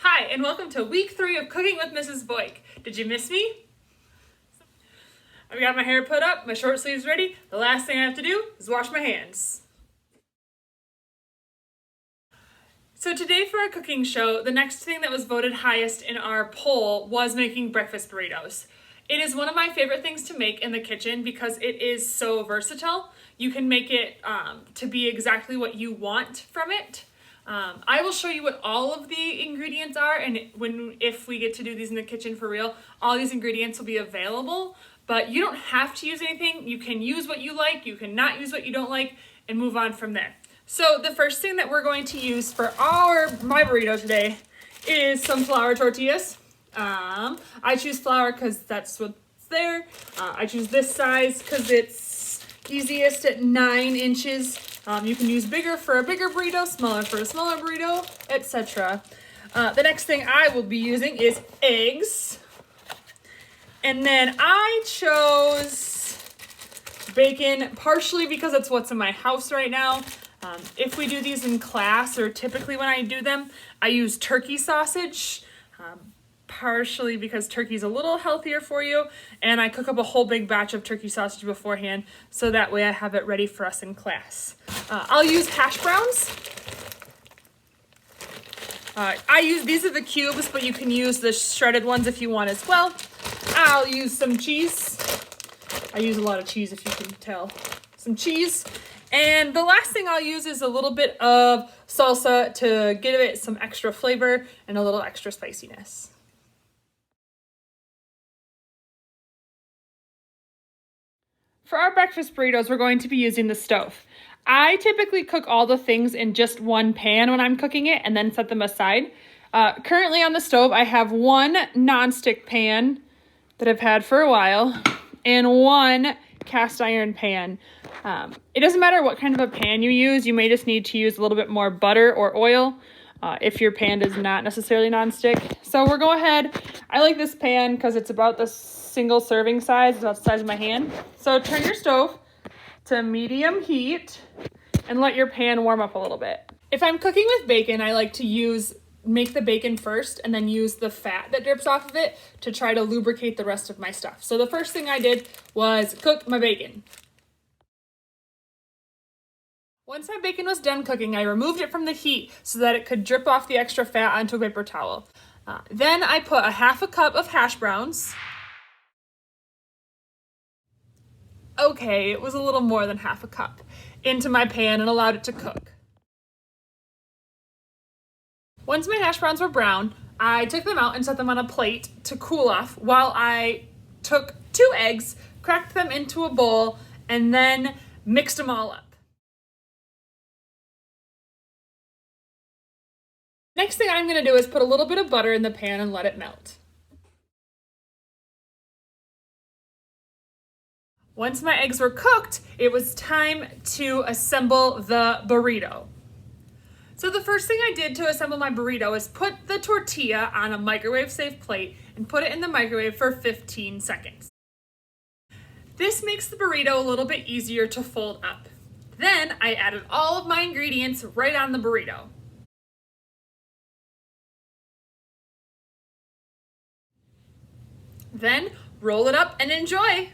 Hi, and welcome to week 3 of Cooking with Mrs. Boike. Did you miss me? I've got my hair put up, my short sleeves ready. The last thing I have to do is wash my hands. So today for our cooking show, the next thing that was voted highest in our poll was making breakfast burritos. It is one of my favorite things to make in the kitchen because it is so versatile. You can make it to be exactly what you want from it. I will show you what all of the ingredients are, and if we get to do these in the kitchen for real, all these ingredients will be available, but you don't have to use anything. You can use what you like, you can not use what you don't like, and move on from there. So the first thing that we're going to use for my burrito today is some flour tortillas. I choose flour because that's what's there. I choose this size because it's easiest at 9 inches. You can use bigger for a bigger burrito, smaller for a smaller burrito, etc. The next thing I will be using is eggs. And then I chose bacon, partially because it's what's in my house right now. If we do these in class, or typically when I do them, I use turkey sausage, partially because turkey's a little healthier for you, and I cook up a whole big batch of turkey sausage beforehand, so that way I have it ready for us in class. I'll use hash browns. These are the cubes, but you can use the shredded ones if you want as well. I'll use some cheese. I use a lot of cheese, if you can tell. Some cheese. And the last thing I'll use is a little bit of salsa to give it some extra flavor and a little extra spiciness. For our breakfast burritos, we're going to be using the stove. I typically cook all the things in just one pan when I'm cooking it and then set them aside. Currently on the stove, I have one nonstick pan that I've had for a while and one cast iron pan. It doesn't matter what kind of a pan you use. You may just need to use a little bit more butter or oil if your pan is not necessarily nonstick. So we'll go ahead. I like this pan because it's about the single serving size. It's about the size of my hand. So turn your stove to medium heat and let your pan warm up a little bit. If I'm cooking with bacon, I like to make the bacon first and then use the fat that drips off of it to try to lubricate the rest of my stuff. So the first thing I did was cook my bacon. Once my bacon was done cooking, I removed it from the heat so that it could drip off the extra fat onto a paper towel. Then I put a half a cup of hash browns. Okay, it was a little more than half a cup into my pan and allowed it to cook. Once my hash browns were brown, I took them out and set them on a plate to cool off while I took 2 eggs, cracked them into a bowl, and then mixed them all up. Next thing I'm going to do is put a little bit of butter in the pan and let it melt. Once my eggs were cooked, it was time to assemble the burrito. So the first thing I did to assemble my burrito is put the tortilla on a microwave-safe plate and put it in the microwave for 15 seconds. This makes the burrito a little bit easier to fold up. Then I added all of my ingredients right on the burrito. Then roll it up and enjoy.